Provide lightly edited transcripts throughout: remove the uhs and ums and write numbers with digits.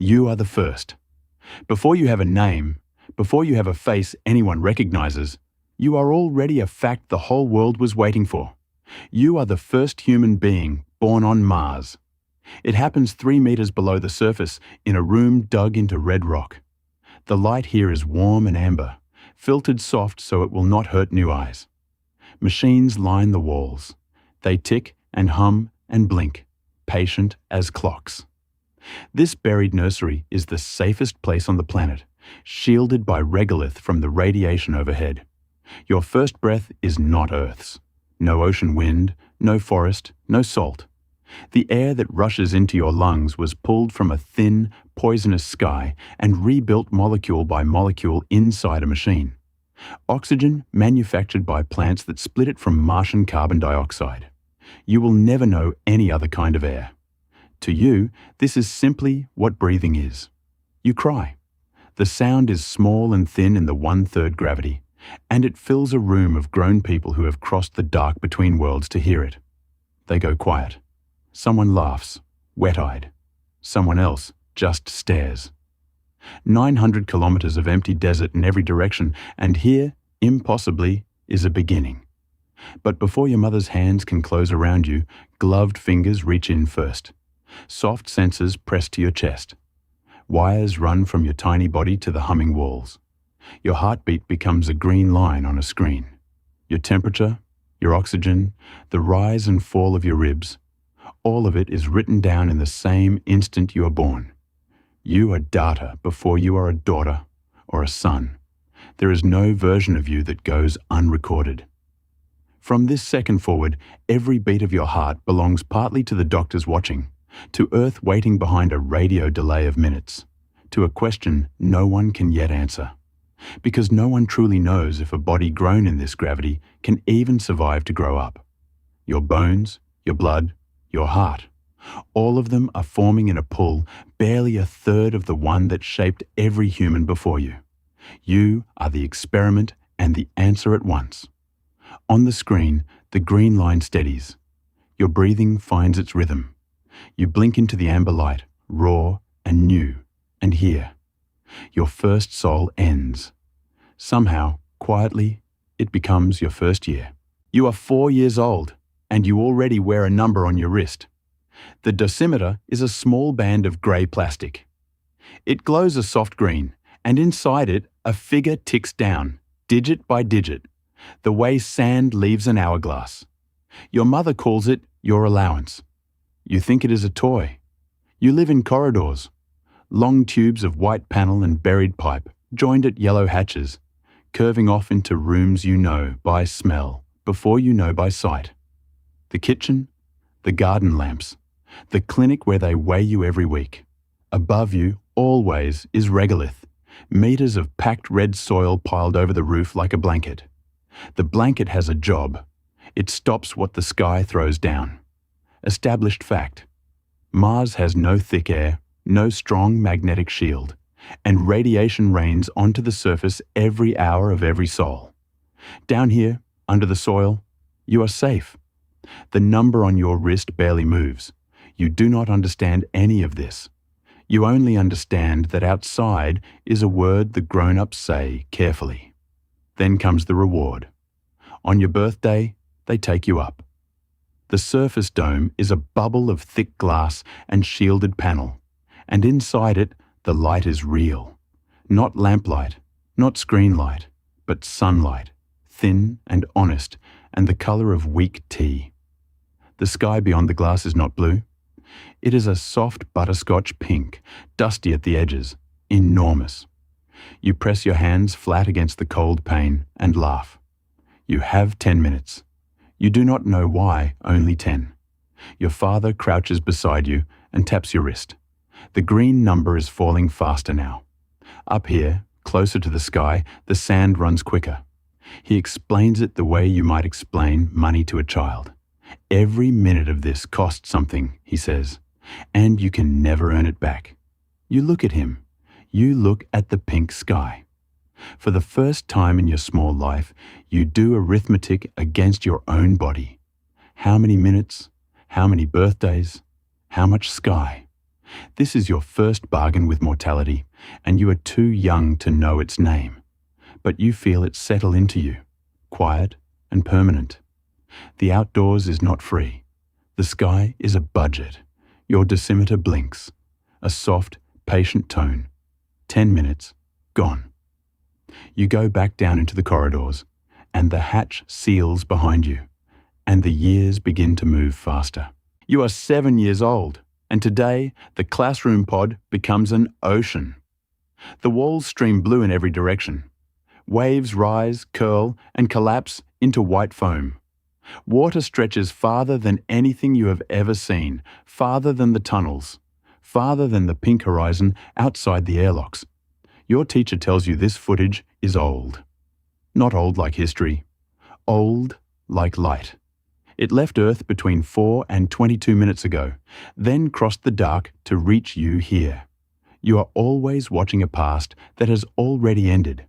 You are the first. Before you have a name, before you have a face anyone recognizes, you are already a fact the whole world was waiting for. You are the first human being born on Mars. It happens 3 meters below the surface in a room dug into red rock. The light here is warm and amber, filtered soft so it will not hurt new eyes. Machines line the walls. They tick and hum and blink, patient as clocks. This buried nursery is the safest place on the planet, shielded by regolith from the radiation overhead. Your first breath is not Earth's. No ocean wind, no forest, no salt. The air that rushes into your lungs was pulled from a thin, poisonous sky and rebuilt molecule by molecule inside a machine. Oxygen manufactured by plants that split it from Martian carbon dioxide. You will never know any other kind of air. To you, this is simply what breathing is. You cry. The sound is small and thin in the 1/3 gravity, and it fills a room of grown people who have crossed the dark between worlds to hear it. They go quiet. Someone laughs, wet-eyed. Someone else just stares. 900 kilometers of empty desert in every direction, and here, impossibly, is a beginning. But before your mother's hands can close around you, gloved fingers reach in first. Soft sensors press to your chest. Wires run from your tiny body to the humming walls. Your heartbeat becomes a green line on a screen. Your temperature, your oxygen, the rise and fall of your ribs, all of it is written down in the same instant you are born. You are data before you are a daughter or a son. There is no version of you that goes unrecorded. From this second forward, every beat of your heart belongs partly to the doctors watching, to Earth waiting behind a radio delay of minutes, to a question no one can yet answer. Because no one truly knows if a body grown in this gravity can even survive to grow up. Your bones, your blood, your heart, all of them are forming in a pull barely 1/3 of the one that shaped every human before you. You are the experiment and the answer at once. On the screen, the green line steadies. Your breathing finds its rhythm. You blink into the amber light, raw and new, and here. Your first soul ends. Somehow, quietly, it becomes your first year. You are 4 years old, and you already wear a number on your wrist. The dosimeter is a small band of grey plastic. It glows a soft green, and inside it, a figure ticks down, digit by digit, the way sand leaves an hourglass. Your mother calls it your allowance. You think it is a toy. You live in corridors, long tubes of white panel and buried pipe, joined at yellow hatches, curving off into rooms you know by smell, before you know by sight. The kitchen, the garden lamps, the clinic where they weigh you every week. Above you, always, is regolith, meters of packed red soil piled over the roof like a blanket. The blanket has a job. It stops what the sky throws down. Established fact. Mars has no thick air, no strong magnetic shield, and radiation rains onto the surface every hour of every sol. Down here, under the soil, you are safe. The number on your wrist barely moves. You do not understand any of this. You only understand that outside is a word the grown-ups say carefully. Then comes the reward. On your birthday, they take you up. The surface dome is a bubble of thick glass and shielded panel, and inside it, the light is real. Not lamplight, not screen light, but sunlight, thin and honest, and the color of weak tea. The sky beyond the glass is not blue. It is a soft butterscotch pink, dusty at the edges, enormous. You press your hands flat against the cold pane and laugh. You have 10 minutes. You do not know why only 10. Your father crouches beside you and taps your wrist. The green number is falling faster now. Up here, closer to the sky, the sand runs quicker. He explains it the way you might explain money to a child. Every minute of this costs something, he says, and you can never earn it back. You look at him. You look at the pink sky. For the first time in your small life, you do arithmetic against your own body. How many minutes? How many birthdays? How much sky? This is your first bargain with mortality, and you are too young to know its name. But you feel it settle into you, quiet and permanent. The outdoors is not free. The sky is a budget. Your dosimeter blinks. A soft, patient tone. 10 minutes, gone. You go back down into the corridors, and the hatch seals behind you, and the years begin to move faster. You are 7 years old, and today the classroom pod becomes an ocean. The walls stream blue in every direction. Waves rise, curl, and collapse into white foam. Water stretches farther than anything you have ever seen, farther than the tunnels, farther than the pink horizon outside the airlocks. Your teacher tells you this footage is old. Not old like history, old like light. It left Earth between 4 and 22 minutes ago, then crossed the dark to reach you here. You are always watching a past that has already ended.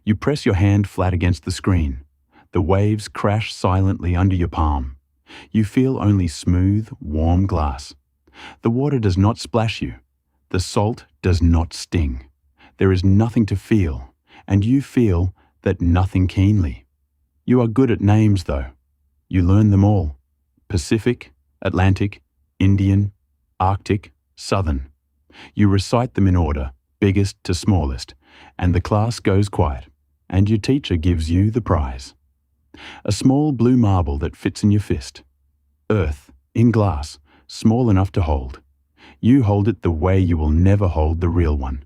You press your hand flat against the screen. The waves crash silently under your palm. You feel only smooth, warm glass. The water does not splash you. The salt does not sting. There is nothing to feel, and you feel that nothing keenly. You are good at names, though. You learn them all. Pacific, Atlantic, Indian, Arctic, Southern. You recite them in order, biggest to smallest, and the class goes quiet, and your teacher gives you the prize. A small blue marble that fits in your fist. Earth, in glass, small enough to hold. You hold it the way you will never hold the real one.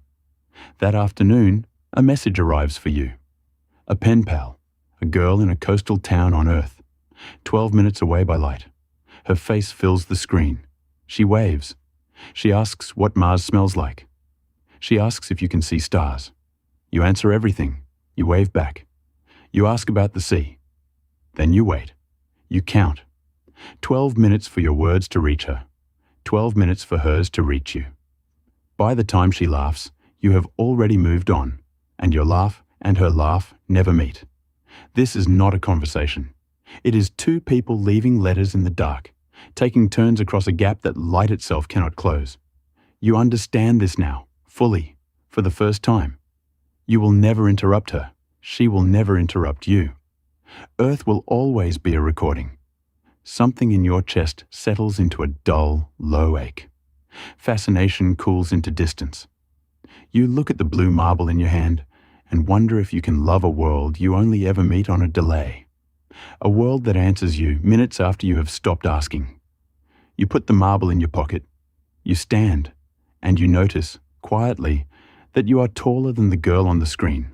That afternoon, a message arrives for you. A pen pal, a girl in a coastal town on Earth, 12 minutes away by light. Her face fills the screen. She waves. She asks what Mars smells like. She asks if you can see stars. You answer everything. You wave back. You ask about the sea. Then you wait. You count. 12 minutes for your words to reach her. 12 minutes for hers to reach you. By the time she laughs, you have already moved on, and your laugh and her laugh never meet. This is not a conversation. It is two people leaving letters in the dark, taking turns across a gap that light itself cannot close. You understand this now, fully, for the first time. You will never interrupt her. She will never interrupt you. Earth will always be a recording. Something in your chest settles into a dull, low ache. Fascination cools into distance. You look at the blue marble in your hand and wonder if you can love a world you only ever meet on a delay. A world that answers you minutes after you have stopped asking. You put the marble in your pocket. You stand, and you notice, quietly, that you are taller than the girl on the screen,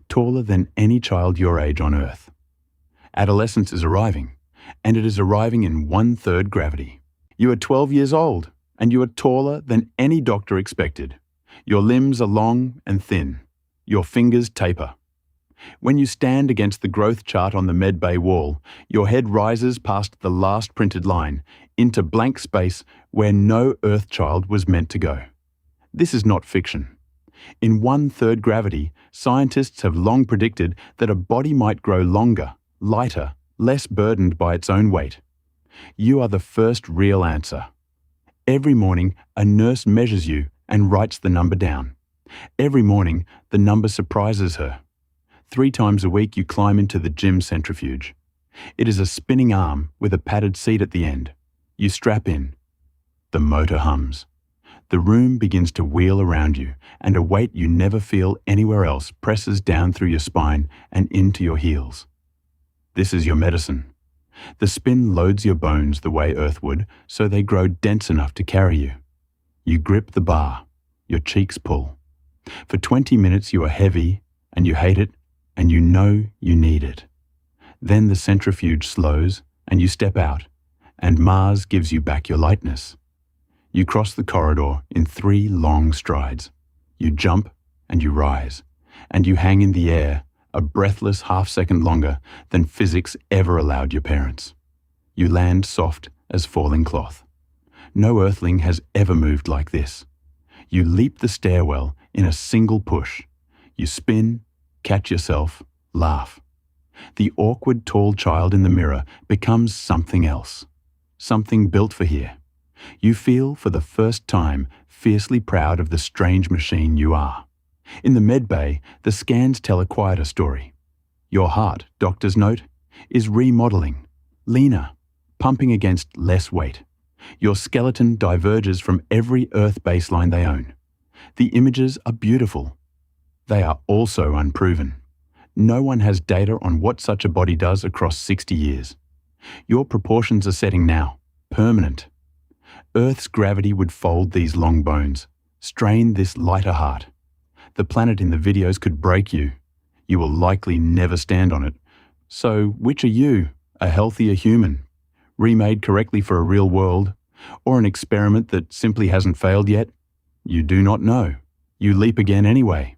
taller than any child your age on Earth. Adolescence is arriving, and it is arriving in 1/3 gravity. You are 12 years old, and you are taller than any doctor expected. Your limbs are long and thin. Your fingers taper. When you stand against the growth chart on the medbay wall, your head rises past the last printed line into blank space where no Earth child was meant to go. This is not fiction. In 1/3 gravity, scientists have long predicted that a body might grow longer, lighter, less burdened by its own weight. You are the first real answer. Every morning, a nurse measures you and writes the number down. Every morning, the number surprises her. 3 times a week you climb into the gym centrifuge. It is a spinning arm with a padded seat at the end. You strap in. The motor hums. The room begins to wheel around you, and a weight you never feel anywhere else presses down through your spine and into your heels. This is your medicine. The spin loads your bones the way Earth would, so they grow dense enough to carry you. You grip the bar. Your cheeks pull. For 20 minutes you are heavy, and you hate it, and you know you need it. Then the centrifuge slows, and you step out, and Mars gives you back your lightness. You cross the corridor in 3 long strides. You jump, and you rise, and you hang in the air, a breathless half-second longer than physics ever allowed your parents. You land soft as falling cloth. No Earthling has ever moved like this. You leap the stairwell in a single push. You spin, catch yourself, laugh. The awkward tall child in the mirror becomes something else. Something built for here. You feel, for the first time, fiercely proud of the strange machine you are. In the med bay, the scans tell a quieter story. Your heart, doctors note, is remodeling, leaner, pumping against less weight. Your skeleton diverges from every Earth baseline they own. The images are beautiful. They are also unproven. No one has data on what such a body does across 60 years. Your proportions are setting now, permanent. Earth's gravity would fold these long bones, strain this lighter heart. The planet in the videos could break you. You will likely never stand on it. So, which are you? A healthier human, remade correctly for a real world, or an experiment that simply hasn't failed yet? You do not know. You leap again anyway.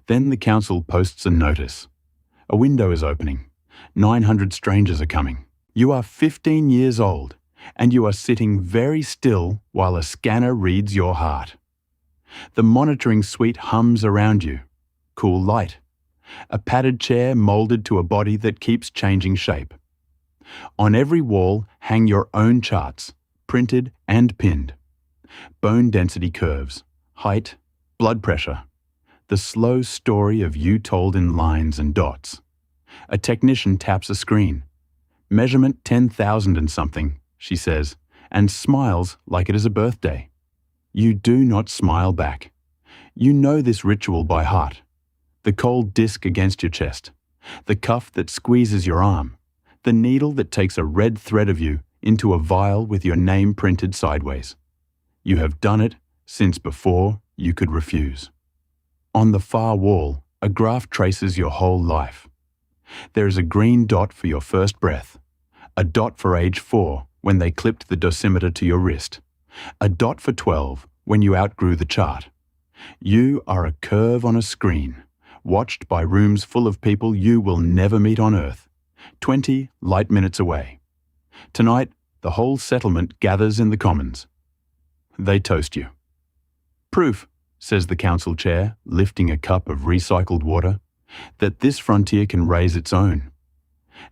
Then the council posts a notice. A window is opening. 900 strangers are coming. You are 15 years old, and you are sitting very still while a scanner reads your heart. The monitoring suite hums around you. Cool light. A padded chair molded to a body that keeps changing shape. On every wall hang your own charts, printed and pinned. Bone density curves, height, blood pressure. The slow story of you told in lines and dots. A technician taps a screen. Measurement 10,000 and something, she says, and smiles like it is a birthday. You do not smile back. You know this ritual by heart. The cold disc against your chest, the cuff that squeezes your arm, the needle that takes a red thread of you into a vial with your name printed sideways. You have done it since before you could refuse. On the far wall, a graph traces your whole life. There is a green dot for your first breath, a dot for age 4 when they clipped the dosimeter to your wrist, a dot for 12 when you outgrew the chart. You are a curve on a screen, watched by rooms full of people you will never meet on Earth, 20 light minutes away. Tonight, the whole settlement gathers in the commons. They toast you. Proof, says the council chair, lifting a cup of recycled water, that this frontier can raise its own.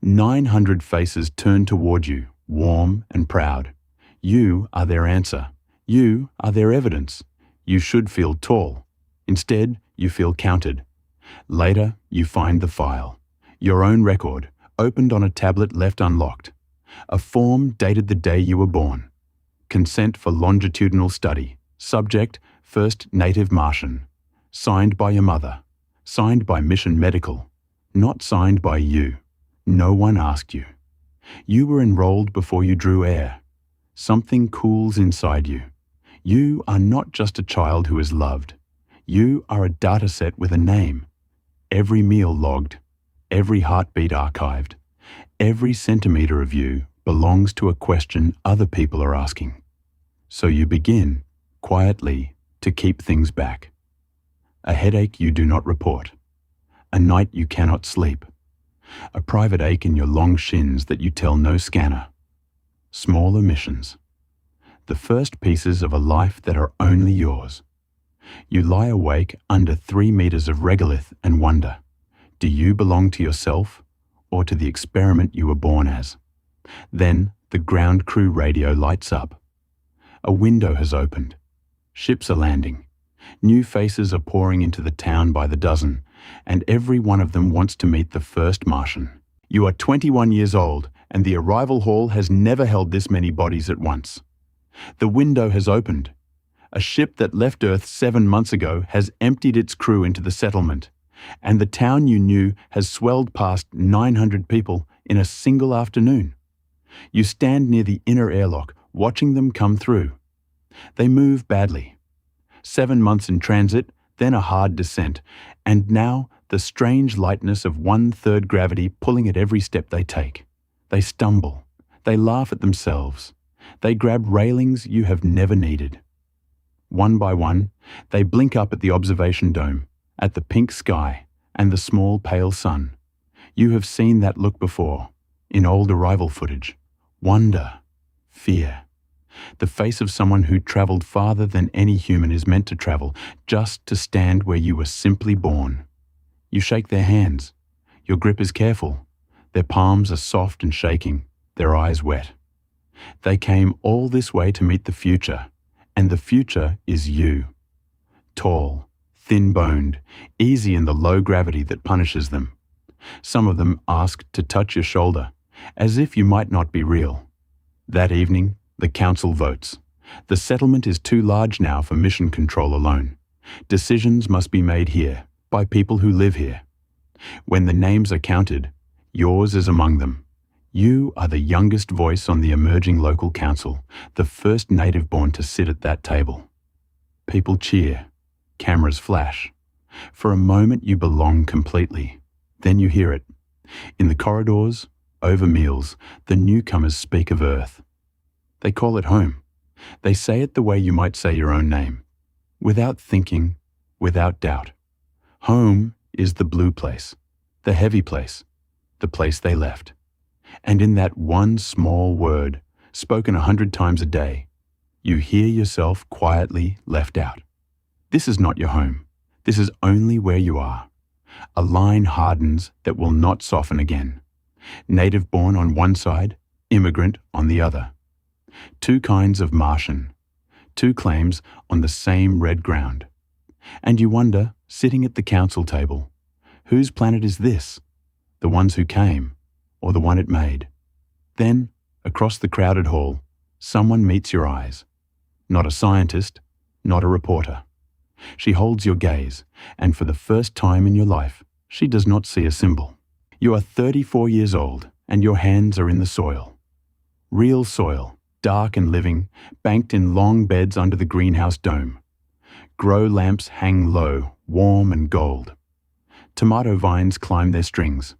900 faces turn toward you, warm and proud. You are their answer. You are their evidence. You should feel tall. Instead, you feel counted. Later, you find the file. Your own record, opened on a tablet left unlocked. A form dated the day you were born. Consent for longitudinal study. Subject, first native Martian. Signed by your mother. Signed by Mission Medical. Not signed by you. No one asked you. You were enrolled before you drew air. Something cools inside you. You are not just a child who is loved. You are a dataset with a name. Every meal logged. Every heartbeat archived. Every centimeter of you belongs to a question other people are asking. So you begin, quietly, to keep things back. A headache you do not report. A night you cannot sleep. A private ache in your long shins that you tell no scanner. Small omissions. The first pieces of a life that are only yours. You lie awake under 3 meters of regolith and wonder, do you belong to yourself or to the experiment you were born as? Then the ground crew radio lights up. A window has opened. Ships are landing. New faces are pouring into the town by the dozen, and every one of them wants to meet the first Martian. You are 21 years old, and the arrival hall has never held this many bodies at once. The window has opened. A ship that left Earth 7 months ago has emptied its crew into the settlement, and the town you knew has swelled past 900 people in a single afternoon. You stand near the inner airlock, watching them come through. They move badly. 7 months in transit, then a hard descent, and now the strange lightness of 1/3 gravity pulling at every step they take. They stumble. They laugh at themselves. They grab railings you have never needed. One by one, they blink up at the observation dome, at the pink sky and the small pale sun. You have seen that look before, in old arrival footage. Wonder, fear. The face of someone who travelled farther than any human is meant to travel, just to stand where you were simply born. You shake their hands. Your grip is careful. Their palms are soft and shaking, their eyes wet. They came all this way to meet the future, and the future is you. Tall, thin-boned, easy in the low gravity that punishes them. Some of them ask to touch your shoulder, as if you might not be real. That evening, the council votes. The settlement is too large now for mission control alone. Decisions must be made here, by people who live here. When the names are counted, yours is among them. You are the youngest voice on the emerging local council, the first native born to sit at that table. People cheer. Cameras flash. For a moment you belong completely. Then you hear it. In the corridors, over meals, the newcomers speak of Earth. They call it home. They say it the way you might say your own name. Without thinking, without doubt. Home is the blue place, the heavy place, the place they left. And in that one small word, spoken 100 times a day, you hear yourself quietly left out. This is not your home. This is only where you are. A line hardens that will not soften again. Native born on one side, immigrant on the other. Two kinds of Martian. Two claims on the same red ground. And you wonder, sitting at the council table, whose planet is this? The ones who came, or the one it made? Then, across the crowded hall, someone meets your eyes. Not a scientist, not a reporter. She holds your gaze, and for the first time in your life, she does not see a symbol. You are 34 years old, and your hands are in the soil. Real soil, dark and living, banked in long beds under the greenhouse dome. Grow lamps hang low, warm and gold. Tomato vines climb their strings.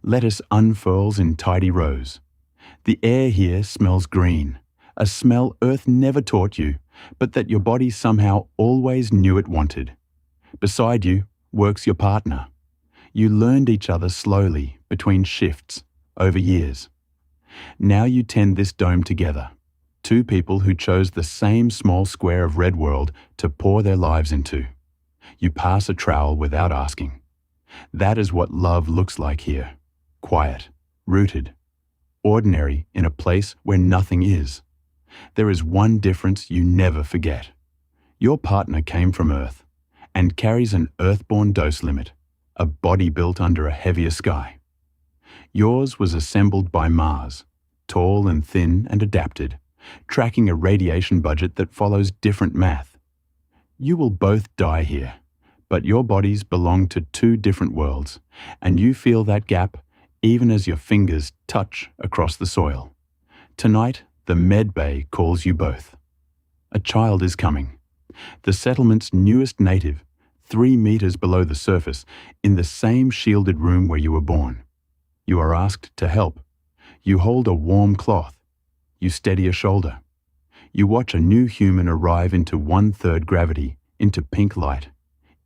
Lettuce unfurls in tidy rows. The air here smells green, a smell Earth never taught you, but that your body somehow always knew it wanted. Beside you works your partner. You learned each other slowly, between shifts, over years. Now you tend this dome together. Two people who chose the same small square of red world to pour their lives into. You pass a trowel without asking. That is what love looks like here. Quiet, rooted, ordinary in a place where nothing is. There is one difference you never forget. Your partner came from Earth and carries an earthborn dose limit, a body built under a heavier sky. Yours was assembled by Mars, tall and thin and adapted, tracking a radiation budget that follows different math. You will both die here, but your bodies belong to two different worlds, and you feel that gap even as your fingers touch across the soil. Tonight, the med bay calls you both. A child is coming. The settlement's newest native, 3 meters below the surface, in the same shielded room where you were born. You are asked to help. You hold a warm cloth. You steady a shoulder. You watch a new human arrive into 1/3 gravity, into pink light,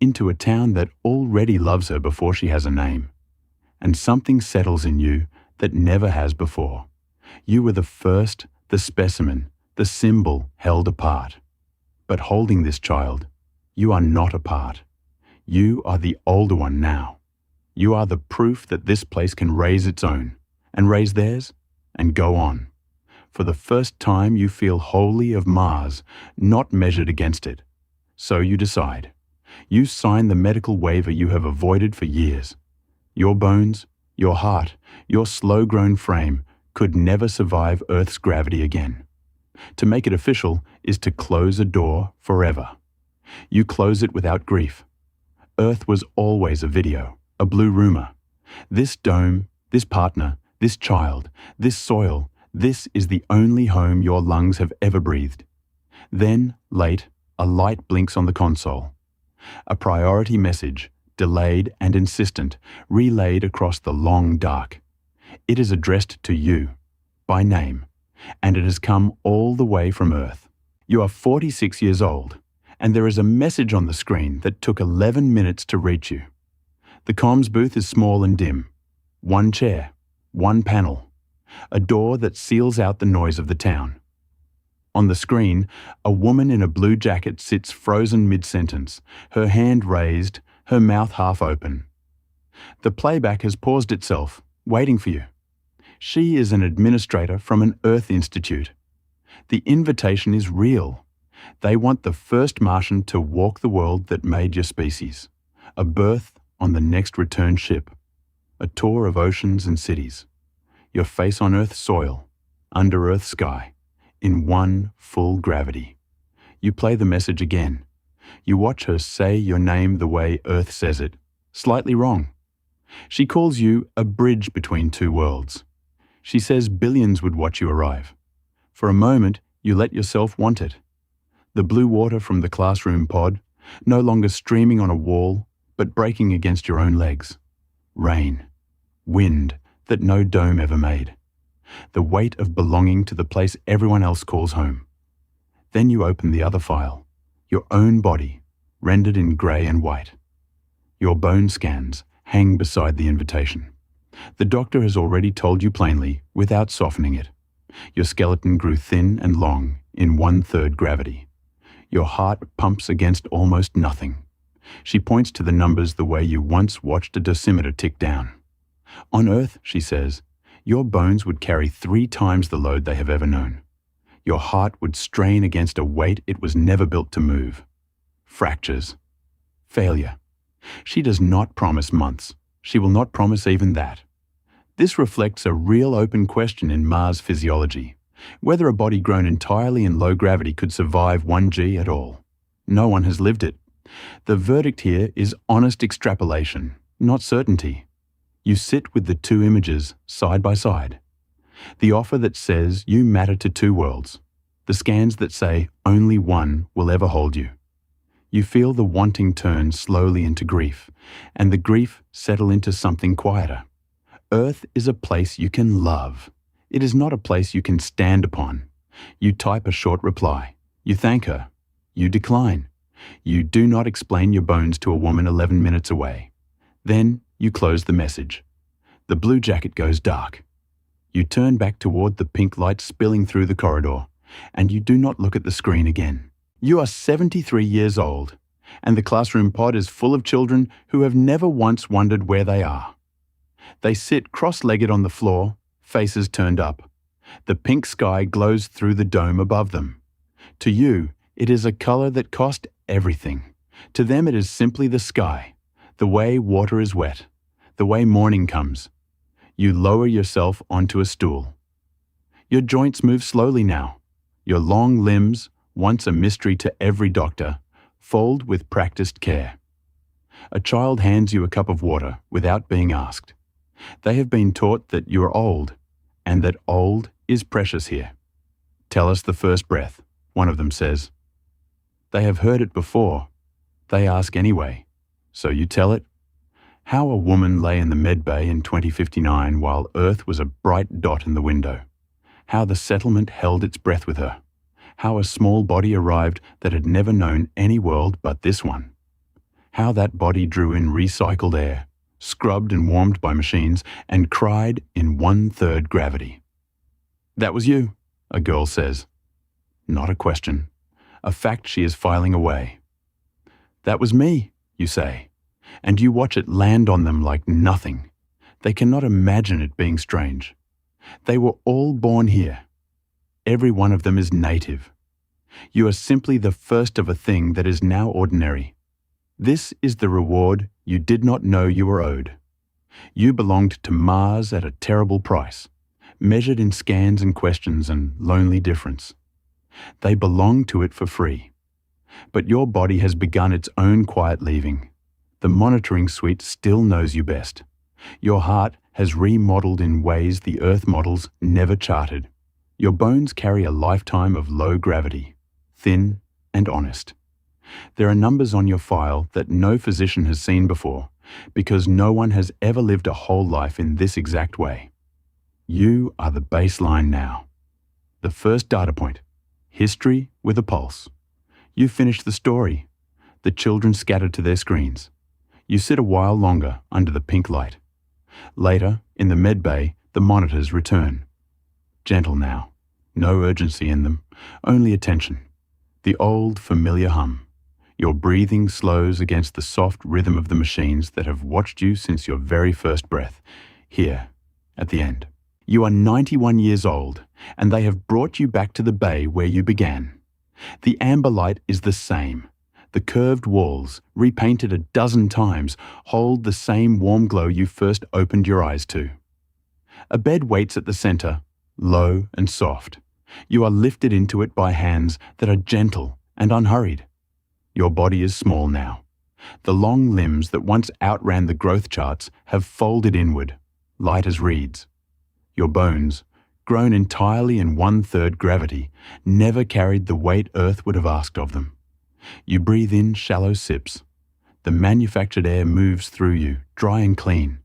into a town that already loves her before she has a name. And something settles in you that never has before. You were the first, the specimen, the symbol held apart. But holding this child, you are not apart. You are the older one now. You are the proof that this place can raise its own, and raise theirs, and go on. For the first time you feel wholly of Mars, not measured against it. So you decide. You sign the medical waiver you have avoided for years. Your bones, your heart, your slow-grown frame could never survive Earth's gravity again. To make it official is to close a door forever. You close it without grief. Earth was always a video, a blue rumor. This dome, this partner, this child, this soil, this is the only home your lungs have ever breathed. Then, late, a light blinks on the console. A priority message, delayed and insistent, relayed across the long dark. It is addressed to you, by name, and it has come all the way from Earth. You are 46 years old, and there is a message on the screen that took 11 minutes to reach you. The comms booth is small and dim. One chair, one panel, a door that seals out the noise of the town. On the screen, a woman in a blue jacket sits frozen mid-sentence, her hand raised, her mouth half open. The playback has paused itself, waiting for you. She is an administrator from an Earth Institute. The invitation is real. They want the first Martian to walk the world that made your species. A berth on the next return ship. A tour of oceans and cities. Your face on Earth soil, under Earth sky, in one full gravity. You play the message again. You watch her say your name the way Earth says it, slightly wrong. She calls you a bridge between two worlds. She says billions would watch you arrive. For a moment, you let yourself want it. The blue water from the classroom pod, no longer streaming on a wall, but breaking against your own legs. Rain. Wind that no dome ever made. The weight of belonging to the place everyone else calls home. Then you open the other file, your own body, rendered in grey and white. Your bone scans hang beside the invitation. The doctor has already told you plainly, without softening it. Your skeleton grew thin and long in 1/3 gravity. Your heart pumps against almost nothing. She points to the numbers the way you once watched a dosimeter tick down. On Earth, she says, your bones would carry 3 times the load they have ever known. Your heart would strain against a weight it was never built to move. Fractures. Failure. She does not promise months. She will not promise even that. This reflects a real open question in Mars physiology, whether a body grown entirely in low gravity could survive 1G at all. No one has lived it. The verdict here is honest extrapolation, not certainty. You sit with the two images side by side. The offer that says you matter to two worlds. The scans that say only one will ever hold you. You feel the wanting turn slowly into grief, and the grief settle into something quieter. Earth is a place you can love. It is not a place you can stand upon. You type a short reply. You thank her. You decline. You do not explain your bones to a woman 11 minutes away. Then you close the message. The blue jacket goes dark. You turn back toward the pink light spilling through the corridor, and you do not look at the screen again. You are 73 years old, and the classroom pod is full of children who have never once wondered where they are. They sit cross-legged on the floor, faces turned up. The pink sky glows through the dome above them. To you, it is a color that cost everything. To them, it is simply the sky, the way water is wet, the way morning comes. You lower yourself onto a stool. Your joints move slowly now. Your long limbs, once a mystery to every doctor, fold with practiced care. A child hands you a cup of water without being asked. They have been taught that you are old, and that old is precious here. Tell us the first breath, one of them says. They have heard it before. They ask anyway. So you tell it. How a woman lay in the med bay in 2059 while Earth was a bright dot in the window. How the settlement held its breath with her. How a small body arrived that had never known any world but this one. How that body drew in recycled air, scrubbed and warmed by machines, and cried in 1/3 gravity. That was you, a girl says. Not a question. A fact she is filing away. That was me, you say, and you watch it land on them like nothing. They cannot imagine it being strange. They were all born here. Every one of them is native. You are simply the first of a thing that is now ordinary. This is the reward you did not know you were owed. You belonged to Mars at a terrible price, measured in scans and questions and lonely difference. They belong to it for free. But your body has begun its own quiet leaving. The monitoring suite still knows you best. Your heart has remodeled in ways the Earth models never charted. Your bones carry a lifetime of low gravity, thin and honest. There are numbers on your file that no physician has seen before, because no one has ever lived a whole life in this exact way. You are the baseline now. The first data point. History with a pulse. You finish the story. The children scatter to their screens. You sit a while longer under the pink light. Later, in the med bay, the monitors return. Gentle now. No urgency in them, only attention. The old, familiar hum. Your breathing slows against the soft rhythm of the machines that have watched you since your very first breath, here, at the end. You are 91 years old, and they have brought you back to the bay where you began. The amber light is the same. The curved walls, repainted a dozen times, hold the same warm glow you first opened your eyes to. A bed waits at the center, low and soft. You are lifted into it by hands that are gentle and unhurried. Your body is small now. The long limbs that once outran the growth charts have folded inward, light as reeds. Your bones, grown entirely in 1/3 gravity, never carried the weight Earth would have asked of them. You breathe in shallow sips. The manufactured air moves through you, dry and clean.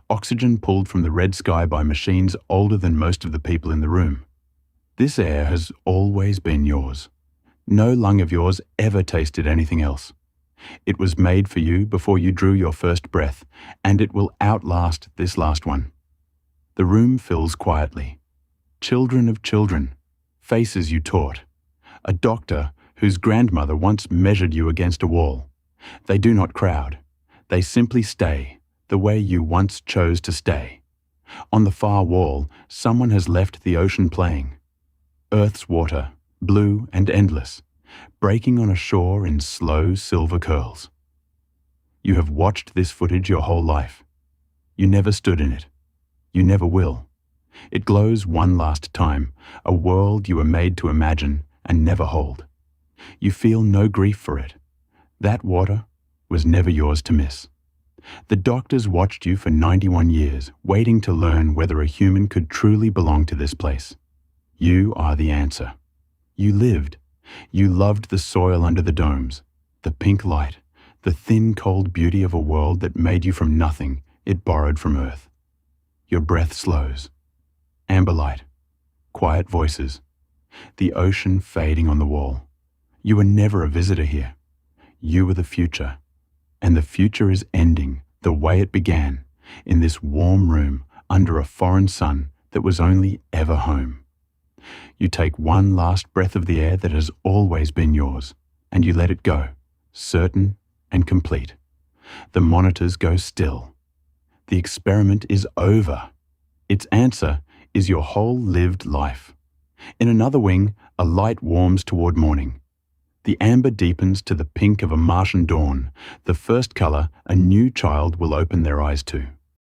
Oxygen pulled from the red sky by machines older than most of the people in the room. This air has always been yours. No lung of yours ever tasted anything else. It was made for you before you drew your first breath, and it will outlast this last one. The room fills quietly. Children of children, faces you taught. A doctor whose grandmother once measured you against a wall. They do not crowd. They simply stay, the way you once chose to stay. On the far wall, someone has left the ocean playing. Earth's water, blue and endless, breaking on a shore in slow silver curls. You have watched this footage your whole life. You never stood in it. You never will. It glows one last time, a world you were made to imagine and never hold. You feel no grief for it. That water was never yours to miss. The doctors watched you for 91 years, waiting to learn whether a human could truly belong to this place. You are the answer. You lived. You loved the soil under the domes, the pink light, the thin, cold beauty of a world that made you from nothing it borrowed from Earth. Your breath slows. Amber light. Quiet voices. The ocean fading on the wall. You were never a visitor here. You were the future. And the future is ending the way it began, in this warm room under a foreign sun that was only ever home. You take one last breath of the air that has always been yours, and you let it go, certain and complete. The monitors go still. The experiment is over. Its answer is your whole lived life. In another wing, a light warms toward morning. The amber deepens to the pink of a Martian dawn, the first color a new child will open their eyes to.